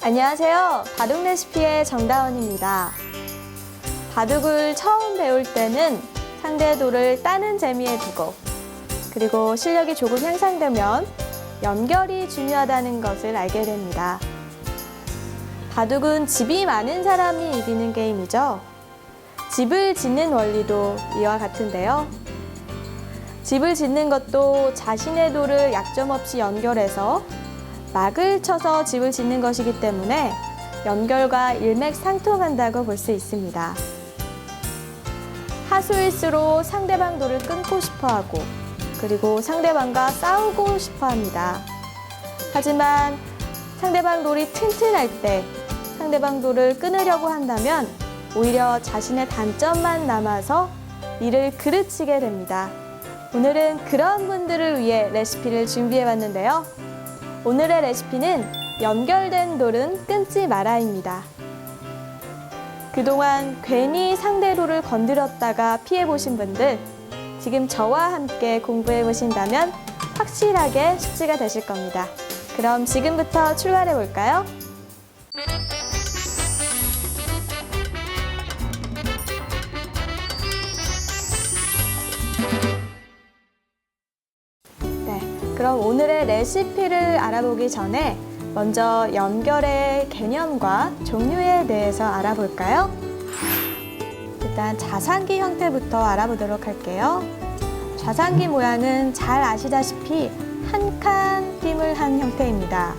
안녕하세요. 바둑 레시피의 정다원입니다. 바둑을 처음 배울 때는 상대의 돌을 따는 재미에 두고, 그리고 실력이 조금 향상되면 연결이 중요하다는 것을 알게 됩니다. 바둑은 집이 많은 사람이 이기는 게임이죠. 집을 짓는 원리도 이와 같은데요. 집을 짓는 것도 자신의 돌을 약점 없이 연결해서 막을 쳐서 집을 짓는 것이기 때문에 연결과 일맥상통한다고 볼 수 있습니다. 하수일수로 상대방 돌을 끊고 싶어하고, 그리고 상대방과 싸우고 싶어합니다. 하지만 상대방 돌이 튼튼할 때 상대방 돌을 끊으려고 한다면 오히려 자신의 단점만 남아서 이를 그르치게 됩니다. 오늘은 그런 분들을 위해 레시피를 준비해봤는데요. 오늘의 레시피는 연결된 돌은 끊지 마라입니다. 그동안 괜히 상대 돌을 건드렸다가 피해보신 분들, 지금 저와 함께 공부해보신다면 확실하게 숙지가 되실 겁니다. 그럼 지금부터 출발해볼까요? 그럼 오늘의 레시피를 알아보기 전에 먼저 연결의 개념과 종류에 대해서 알아볼까요? 일단 자상기 형태부터 알아보도록 할게요. 자상기 모양은 잘 아시다시피 한 칸 띠을 한 형태입니다.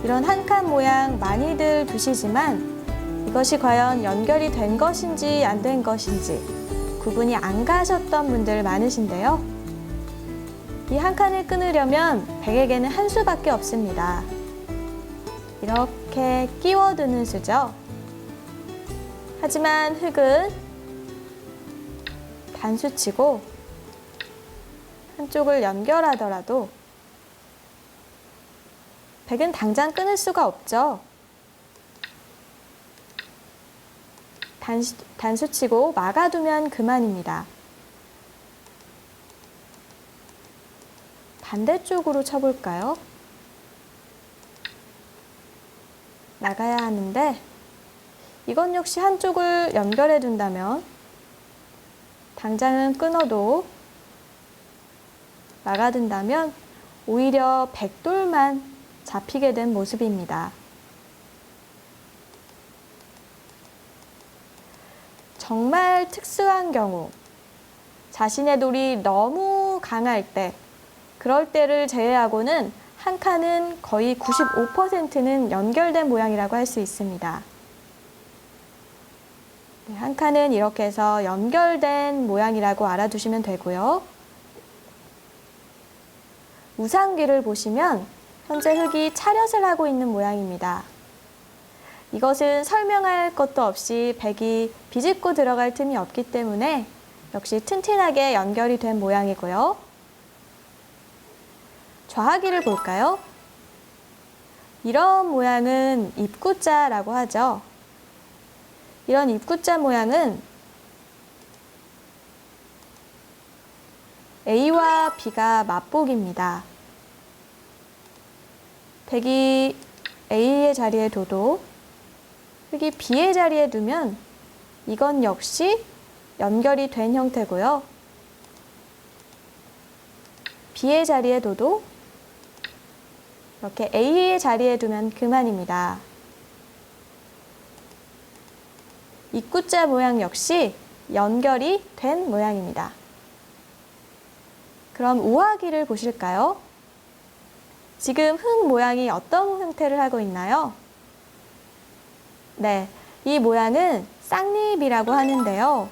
이런 한 칸 모양 많이들 두시지만 이것이 과연 연결이 된 것인지 안 된 것인지 구분이 안 가셨던 분들 많으신데요. 이 한 칸을 끊으려면 백에게는 한 수밖에 없습니다. 이렇게 끼워두는 수죠. 하지만 흙은 단수치고 한쪽을 연결하더라도 백은 당장 끊을 수가 없죠. 단수치고 막아두면 그만입니다. 반대쪽으로 쳐볼까요? 나가야 하는데 이건 역시 한쪽을 연결해 둔다면 당장은 끊어도 막아둔다면 오히려 백돌만 잡히게 된 모습입니다. 정말 특수한 경우, 자신의 돌이 너무 강할 때, 그럴 때를 제외하고는 한 칸은 거의 95%는 연결된 모양이라고 할 수 있습니다. 한 칸은 이렇게 해서 연결된 모양이라고 알아두시면 되고요. 우상귀를 보시면 현재 흙이 차렷을 하고 있는 모양입니다. 이것은 설명할 것도 없이 백이 비집고 들어갈 틈이 없기 때문에 역시 튼튼하게 연결이 된 모양이고요. 좌하기를 볼까요? 이런 모양은 입구자라고 하죠. 이런 입구자 모양은 A와 B가 맞복입니다. 백이 A의 자리에 둬도 흙이 B의 자리에 두면 이건 역시 연결이 된 형태고요. B의 자리에 둬도 이렇게 A의 자리에 두면 그만입니다. 입구자 모양 역시 연결이 된 모양입니다. 그럼 우하기를 보실까요? 지금 흙 모양이 어떤 형태를 하고 있나요? 네, 이 모양은 쌍립이라고 하는데요.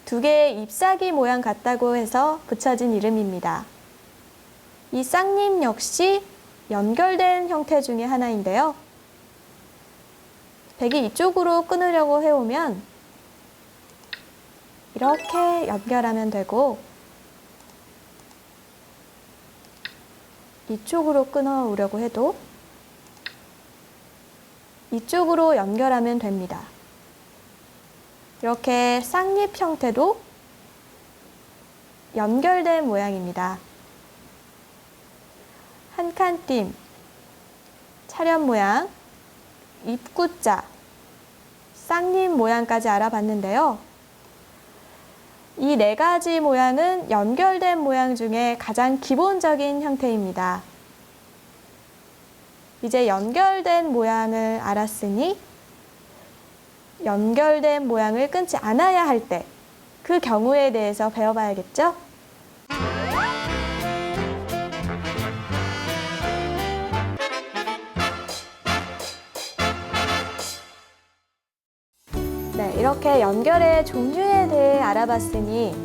두 개의 잎사귀 모양 같다고 해서 붙여진 이름입니다. 이 쌍립 역시 연결된 형태 중에 하나인데요. 백이 이쪽으로 끊으려고 해오면 이렇게 연결하면 되고, 이쪽으로 끊어오려고 해도 이쪽으로 연결하면 됩니다. 이렇게 쌍립 형태도 연결된 모양입니다. 한 칸 띠, 차련 모양, 입구자, 쌍립 모양까지 알아봤는데요. 이 네 가지 모양은 연결된 모양 중에 가장 기본적인 형태입니다. 이제 연결된 모양을 알았으니 연결된 모양을 끊지 않아야 할 때 그 경우에 대해서 배워봐야겠죠? 네, 이렇게 연결의 종류에 대해 알아봤으니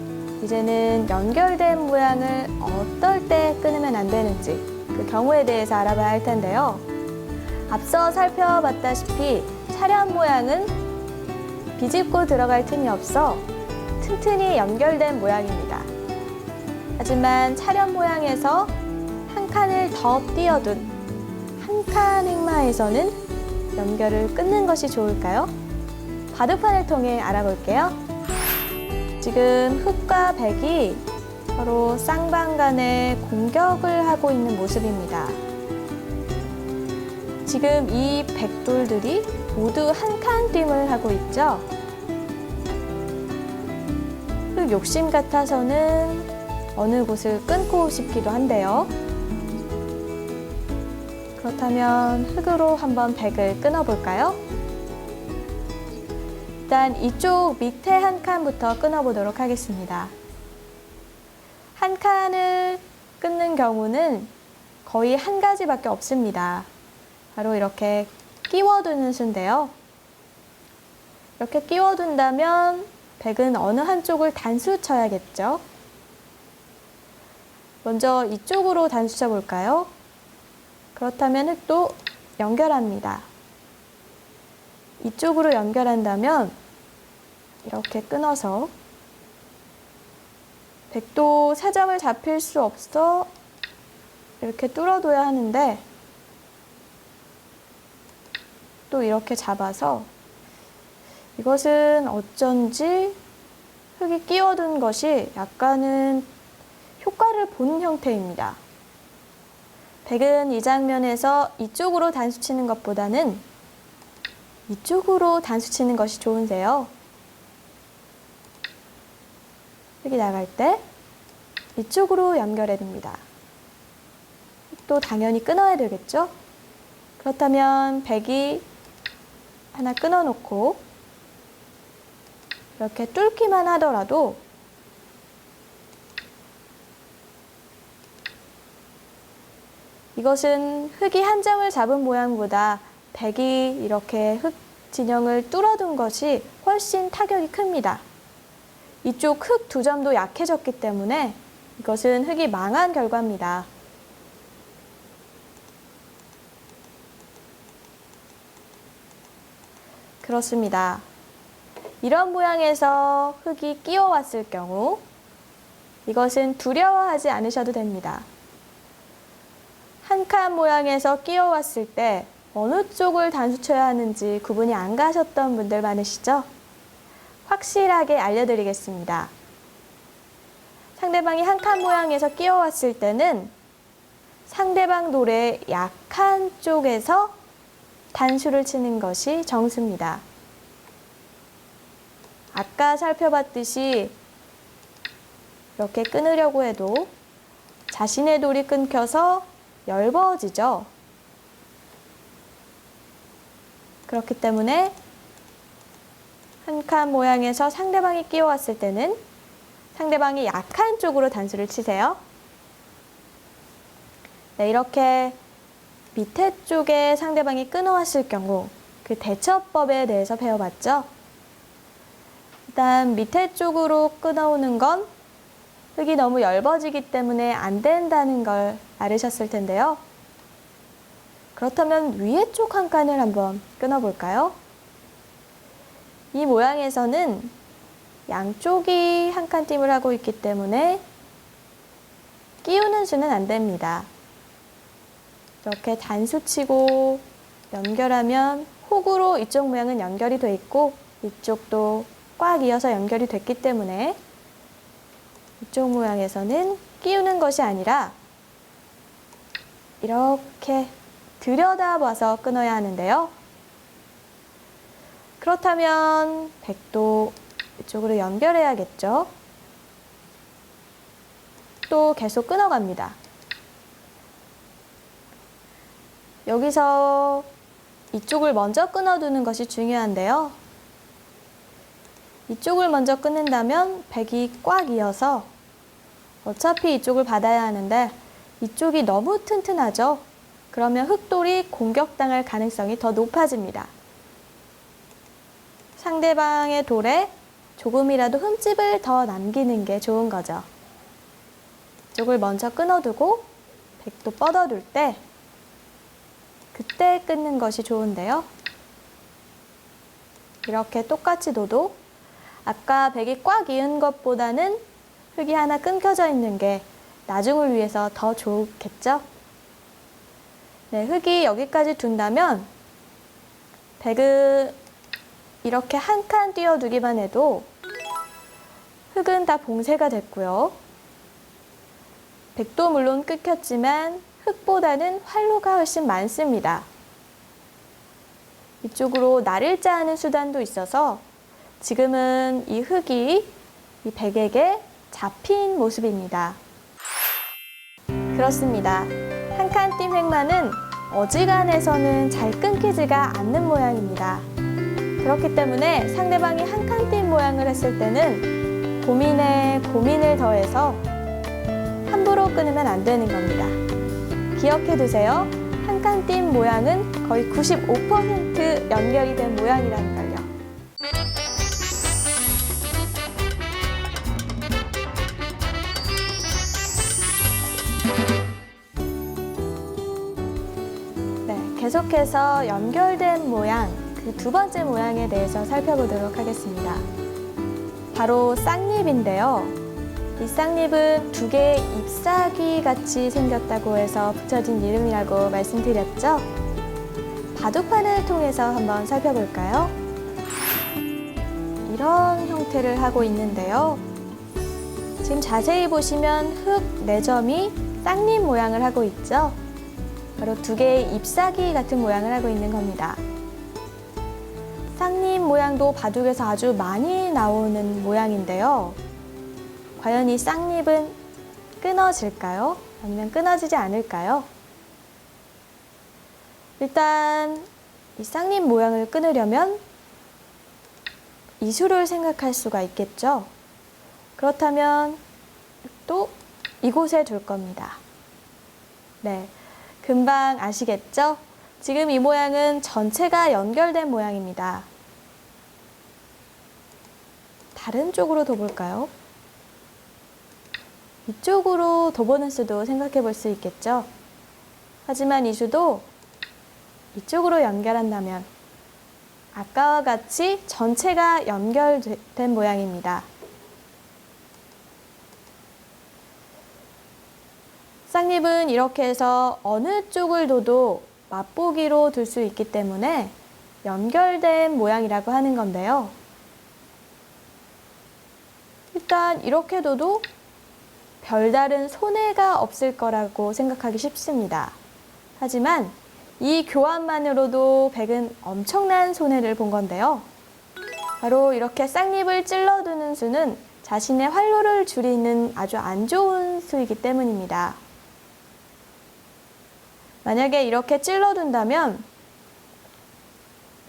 이제는 연결된 모양을 어떨 때 끊으면 안 되는지 그 경우에 대해서 알아봐야 할 텐데요. 앞서 살펴봤다시피 차련 모양은 비집고 들어갈 틈이 없어 튼튼히 연결된 모양입니다. 하지만 차련 모양에서 한 칸을 더 띄어둔 한 칸 흑마에서는 연결을 끊는 것이 좋을까요? 바둑판을 통해 알아볼게요. 지금 흑과 백이 서로 쌍방 간에 공격을 하고 있는 모습입니다. 지금 이 백돌들이 모두 한 칸 띵을 하고 있죠. 흑 욕심 같아서는 어느 곳을 끊고 싶기도 한데요. 그렇다면 흑으로 한번 백을 끊어볼까요? 일단 이쪽 밑에 한 칸부터 끊어보도록 하겠습니다. 한 칸을 끊는 경우는 거의 한 가지밖에 없습니다. 바로 이렇게 끼워두는 수인데요. 이렇게 끼워둔다면 백은 어느 한쪽을 단수 쳐야겠죠? 먼저 이쪽으로 단수 쳐볼까요? 그렇다면 흑도 연결합니다. 이쪽으로 연결한다면 이렇게 끊어서 백도 사점을 잡힐 수 없어 이렇게 뚫어둬야 하는데 또 이렇게 잡아서 이것은 어쩐지 흑이 끼워둔 것이 약간은 효과를 보는 형태입니다. 백은 이 장면에서 이쪽으로 단수 치는 것보다는 이쪽으로 단수 치는 것이 좋은데요. 흑이 나갈 때 이쪽으로 연결해 둡니다. 흑도 당연히 끊어야 되겠죠? 그렇다면 백이 하나 끊어놓고 이렇게 뚫기만 하더라도 이것은 흑이 한 점을 잡은 모양보다 백이 이렇게 흑 진영을 뚫어둔 것이 훨씬 타격이 큽니다. 이쪽 흑 두 점도 약해졌기 때문에 이것은 흑이 망한 결과입니다. 그렇습니다. 이런 모양에서 흑이 끼워왔을 경우 이것은 두려워하지 않으셔도 됩니다. 한 칸 모양에서 끼워왔을 때 어느 쪽을 단수 쳐야 하는지 구분이 안 가셨던 분들 많으시죠? 확실하게 알려드리겠습니다. 상대방이 한 칸 모양에서 끼워왔을 때는 상대방 돌의 약한 쪽에서 단수를 치는 것이 정수입니다. 아까 살펴봤듯이 이렇게 끊으려고 해도 자신의 돌이 끊겨서 엷어지죠. 그렇기 때문에 한 칸 모양에서 상대방이 끼워왔을 때는 상대방이 약한 쪽으로 단수를 치세요. 네, 이렇게 밑에 쪽에 상대방이 끊어왔을 경우 그 대처법에 대해서 배워봤죠. 일단 밑에 쪽으로 끊어오는 건 흙이 너무 엷어지기 때문에 안 된다는 걸 알으셨을 텐데요. 그렇다면 위에 쪽 한 칸을 한번 끊어볼까요? 이 모양에서는 양쪽이 한 칸 띠을 하고 있기 때문에 끼우는 수는 안 됩니다. 이렇게 단수치고 연결하면 훅으로 이쪽 모양은 연결이 돼 있고 이쪽도 꽉 이어서 연결이 됐기 때문에 이쪽 모양에서는 끼우는 것이 아니라 이렇게 들여다봐서 끊어야 하는데요. 그렇다면 백도 이쪽으로 연결해야겠죠. 또 계속 끊어갑니다. 여기서 이쪽을 먼저 끊어두는 것이 중요한데요. 이쪽을 먼저 끊는다면 백이 꽉 이어서 어차피 이쪽을 받아야 하는데 이쪽이 너무 튼튼하죠. 그러면 흑돌이 공격당할 가능성이 더 높아집니다. 상대방의 돌에 조금이라도 흠집을 더 남기는 게 좋은 거죠. 이쪽을 먼저 끊어두고 백도 뻗어둘 때 그때 끊는 것이 좋은데요. 이렇게 똑같이 둬도 아까 백이 꽉 이은 것보다는 흙이 하나 끊겨져 있는 게 나중을 위해서 더 좋겠죠? 네, 흙이 여기까지 둔다면 백은 이렇게 한 칸 띄워두기만 해도 흙은 다 봉쇄가 됐고요. 백도 물론 끊겼지만 흙보다는 활로가 훨씬 많습니다. 이쪽으로 날을 짜는 수단도 있어서 지금은 이 흙이 이 백에게 잡힌 모습입니다. 그렇습니다. 한 칸 띈 획만은 어지간해서는 잘 끊기지가 않는 모양입니다. 그렇기 때문에 상대방이 한 칸 띈 모양을 했을 때는 고민에 고민을 더해서 함부로 끊으면 안 되는 겁니다. 기억해 두세요. 한 칸 띈 모양은 거의 95% 연결이 된 모양이라는 걸요. 네, 계속해서 연결된 모양, 그 두 번째 모양에 대해서 살펴보도록 하겠습니다. 바로 쌍립인데요. 이 쌍립은 두 개의 잎사귀 같이 생겼다고 해서 붙여진 이름이라고 말씀드렸죠? 바둑판을 통해서 한번 살펴볼까요? 이런 형태를 하고 있는데요. 지금 자세히 보시면 흙 4점이 쌍립 모양을 하고 있죠? 바로 두 개의 잎사귀 같은 모양을 하고 있는 겁니다. 쌍립 모양도 바둑에서 아주 많이 나오는 모양인데요. 과연 이 쌍립은 끊어질까요? 아니면 끊어지지 않을까요? 일단 이 쌍립 모양을 끊으려면 이수를 생각할 수가 있겠죠. 그렇다면 또 이곳에 둘 겁니다. 네, 금방 아시겠죠? 지금 이 모양은 전체가 연결된 모양입니다. 다른 쪽으로 둬볼까요? 이쪽으로 둬보는 수도 생각해 볼 수 있겠죠. 하지만 이 수도 이쪽으로 연결한다면 아까와 같이 전체가 연결된 모양입니다. 쌍립은 이렇게 해서 어느 쪽을 둬도 맛보기로 둘 수 있기 때문에 연결된 모양이라고 하는 건데요. 일단 이렇게 둬도 별다른 손해가 없을 거라고 생각하기 쉽습니다. 하지만 이 교환만으로도 백은 엄청난 손해를 본 건데요. 바로 이렇게 쌍립을 찔러두는 수는 자신의 활로를 줄이는 아주 안 좋은 수이기 때문입니다. 만약에 이렇게 찔러둔다면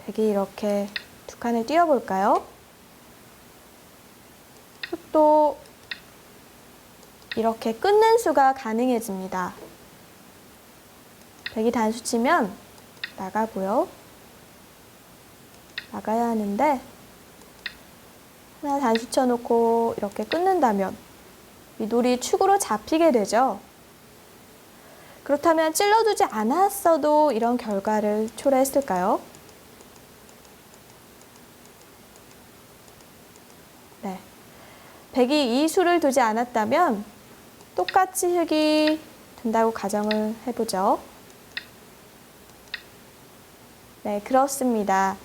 백이 이렇게 두 칸을 띄워볼까요? 또 이렇게 끊는 수가 가능해집니다. 백이 단수 치면 나가고요. 나가야 하는데 하나 단수 쳐놓고 이렇게 끊는다면 이 돌이 축으로 잡히게 되죠. 그렇다면 찔러두지 않았어도 이런 결과를 초래했을까요? 네. 백이 이 수를 두지 않았다면 똑같이 흙이 둔다고 가정을 해보죠. 네, 그렇습니다.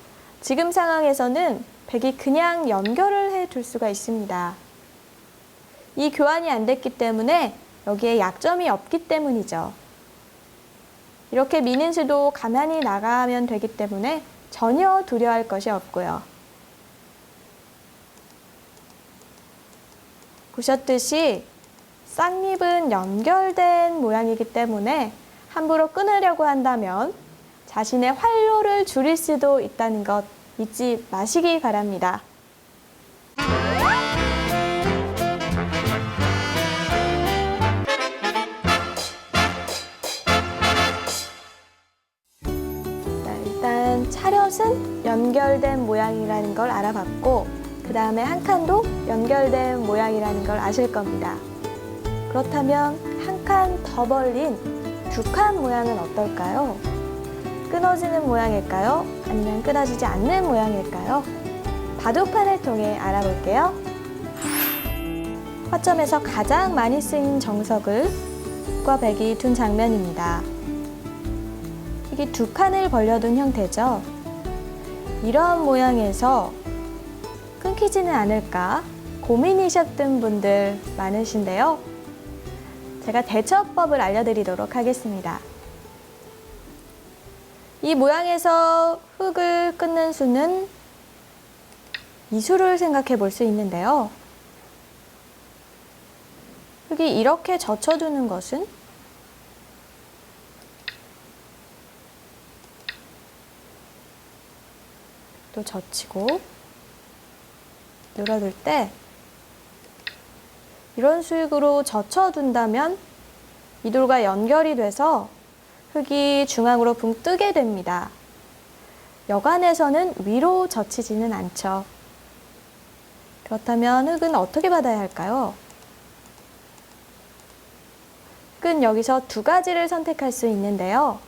지금 상황에서는 백이 그냥 연결을 해둘 수가 있습니다. 이 교환이 안 됐기 때문에 여기에 약점이 없기 때문이죠. 이렇게 미는 수도 가만히 나가면 되기 때문에 전혀 두려워할 것이 없고요. 보셨듯이 쌍립은 연결된 모양이기 때문에 함부로 끊으려고 한다면 자신의 활로를 줄일 수도 있다는 것 잊지 마시기 바랍니다. 일단 차렷은 연결된 모양이라는 걸 알아봤고, 그 다음에 한 칸도 연결된 모양이라는 걸 아실 겁니다. 그렇다면 한 칸 더 벌린 두 칸 모양은 어떨까요? 끊어지는 모양일까요? 아니면 끊어지지 않는 모양일까요? 바둑판을 통해 알아볼게요. 화점에서 가장 많이 쓰인 정석을 흑과 백이 둔 장면입니다. 이게 두 칸을 벌려둔 형태죠. 이런 모양에서 끊기지는 않을까 고민이셨던 분들 많으신데요. 제가 대처법을 알려드리도록 하겠습니다. 이 모양에서 흙을 끊는 수는 이수를 생각해 볼 수 있는데요. 흙이 이렇게 젖혀두는 것은 또 젖히고 늘어둘 때 이런 식으로 젖혀둔다면 이 돌과 연결이 돼서 흙이 중앙으로 붕 뜨게 됩니다. 여간에서는 위로 젖히지는 않죠. 그렇다면 흙은 어떻게 받아야 할까요? 흙은 여기서 두 가지를 선택할 수 있는데요.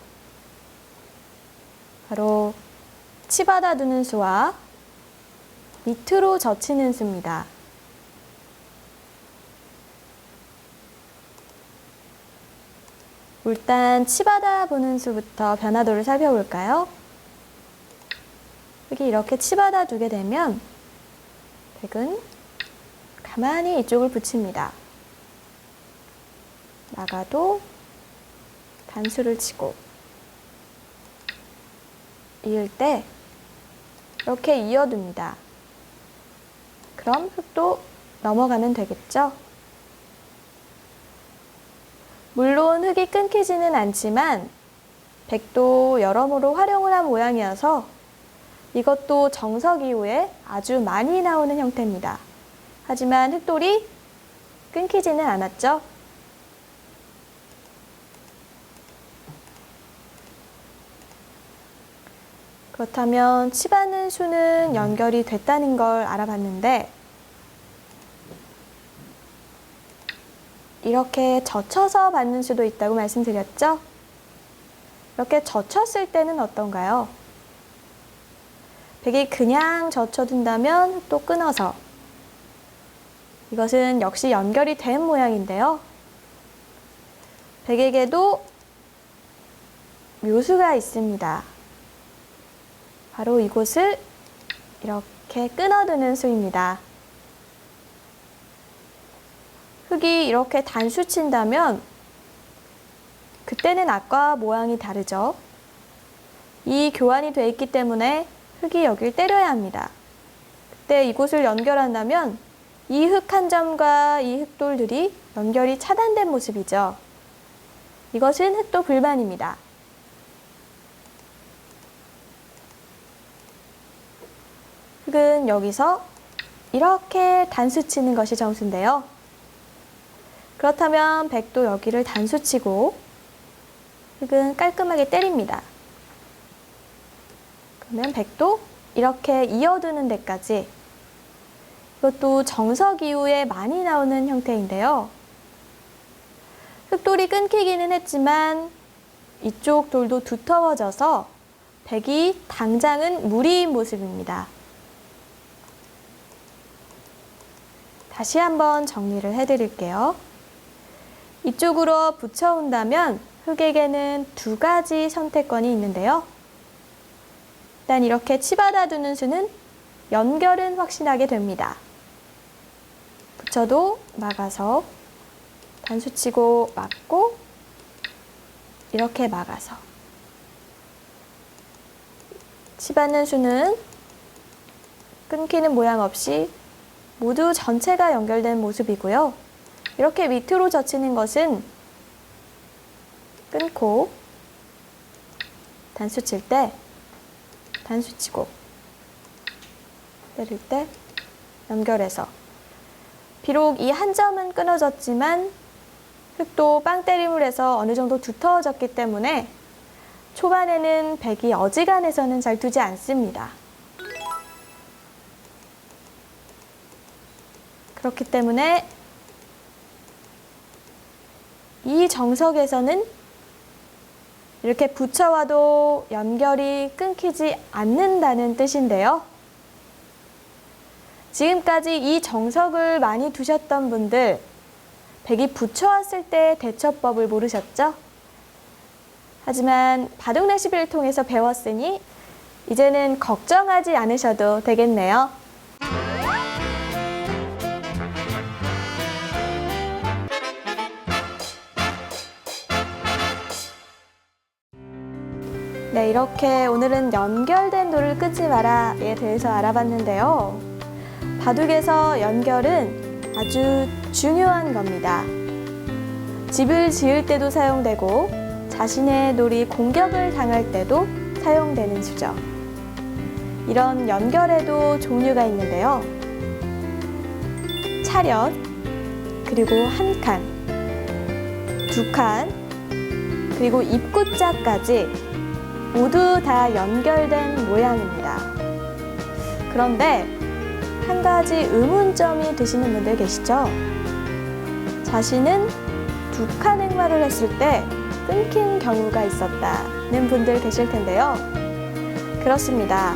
바로 치받아 두는 수와 밑으로 젖히는 수입니다. 일단 치받아 보는 수부터 변화도를 살펴볼까요? 흙이 이렇게 치받아 두게 되면 백은 가만히 이쪽을 붙입니다. 나가도 단수를 치고 이을 때 이렇게 이어둡니다. 그럼 흙도 넘어가면 되겠죠? 물론 흙이 끊기지는 않지만 백도 여러모로 활용을 한 모양이어서 이것도 정석 이후에 아주 많이 나오는 형태입니다. 하지만 흙돌이 끊기지는 않았죠? 그렇다면 치받는 수는 연결이 됐다는 걸 알아봤는데 이렇게 젖혀서 받는 수도 있다고 말씀드렸죠? 이렇게 젖혔을 때는 어떤가요? 백이 그냥 젖혀둔다면 또 끊어서 이것은 역시 연결이 된 모양인데요. 백에게도 묘수가 있습니다. 바로 이곳을 이렇게 끊어두는 수입니다. 흙이 이렇게 단수 친다면 그때는 아까 모양이 다르죠. 이 교환이 돼 있기 때문에 흙이 여길 때려야 합니다. 그때 이곳을 연결한다면 이 흙 한 점과 이 흙돌들이 연결이 차단된 모습이죠. 이것은 흙도 불만입니다. 흙은 여기서 이렇게 단수 치는 것이 정수인데요. 그렇다면 백도 여기를 단수 치고 흙은 깔끔하게 때립니다. 그러면 백도 이렇게 이어두는 데까지 이것도 정석 이후에 많이 나오는 형태인데요. 흙돌이 끊기기는 했지만 이쪽 돌도 두터워져서 백이 당장은 무리인 모습입니다. 다시 한번 정리를 해드릴게요. 이쪽으로 붙여온다면 흙에게는 두 가지 선택권이 있는데요. 일단 이렇게 치받아 두는 수는 연결은 확신하게 됩니다. 붙여도 막아서 단수 치고 막고 이렇게 막아서 치받는 수는 끊기는 모양 없이 모두 전체가 연결된 모습이고요. 이렇게 밑으로 젖히는 것은 끊고 단수 칠 때 단수 치고 때릴 때 연결해서 비록 이 한 점은 끊어졌지만 흙도 빵 때림을 해서 어느 정도 두터워졌기 때문에 초반에는 백이 어지간해서는 잘 두지 않습니다. 그렇기 때문에 이 정석에서는 이렇게 붙여와도 연결이 끊기지 않는다는 뜻인데요. 지금까지 이 정석을 많이 두셨던 분들, 백이 붙여왔을 때 대처법을 모르셨죠? 하지만 바둑 레시피를 통해서 배웠으니 이제는 걱정하지 않으셔도 되겠네요. 네, 이렇게 오늘은 연결된 돌을 끊지 마라에 대해서 알아봤는데요. 바둑에서 연결은 아주 중요한 겁니다. 집을 지을 때도 사용되고 자신의 돌이 공격을 당할 때도 사용되는 수죠. 이런 연결에도 종류가 있는데요. 차렷, 그리고 한 칸, 두 칸, 그리고 입구자까지 모두 다 연결된 모양입니다. 그런데 한 가지 의문점이 드시는 분들 계시죠? 자신은 두 칸 행마를 했을 때 끊긴 경우가 있었다는 분들 계실 텐데요. 그렇습니다.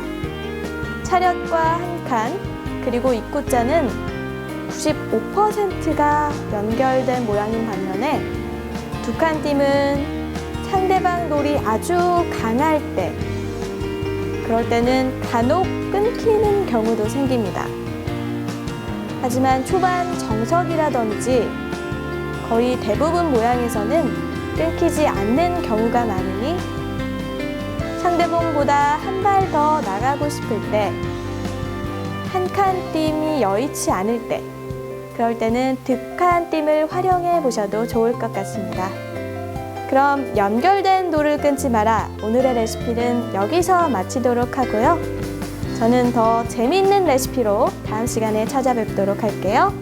차렷과 한 칸, 그리고 입구자는 95%가 연결된 모양인 반면에 두 칸 띠은 상대방 돌이 아주 강할 때, 그럴 때는 간혹 끊기는 경우도 생깁니다. 하지만 초반 정석이라든지 거의 대부분 모양에서는 끊기지 않는 경우가 많으니 상대방보다 한 발 더 나가고 싶을 때, 한 칸 띠이 여의치 않을 때, 그럴 때는 득한 띠을 활용해 보셔도 좋을 것 같습니다. 그럼 연결된 돌을 끊지 마라, 오늘의 레시피는 여기서 마치도록 하고요. 저는 더 재미있는 레시피로 다음 시간에 찾아뵙도록 할게요.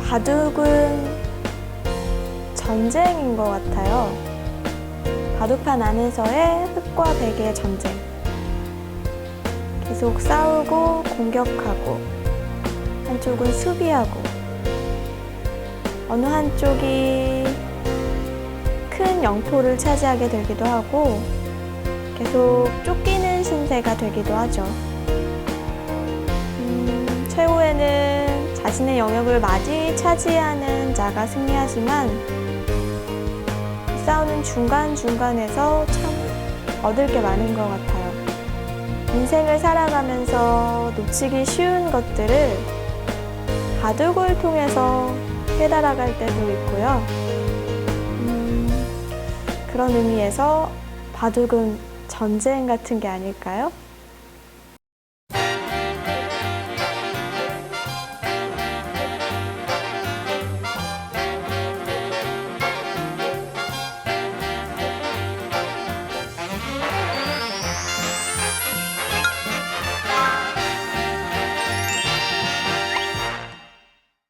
바둑은 전쟁인 것 같아요. 바둑판 안에서의 흙과 백의 전쟁. 계속 싸우고 공격하고 한쪽은 수비하고 어느 한쪽이 큰 영토를 차지하게 되기도 하고 계속 쫓기는 신세가 되기도 하죠. 최후에는 자신의 영역을 많이 차지하는 자가 승리하지만 싸우는 중간중간에서 참 얻을 게 많은 것 같아요. 인생을 살아가면서 놓치기 쉬운 것들을 바둑을 통해서 깨달아갈 때도 있고요. 그런 의미에서 바둑은 전쟁 같은 게 아닐까요?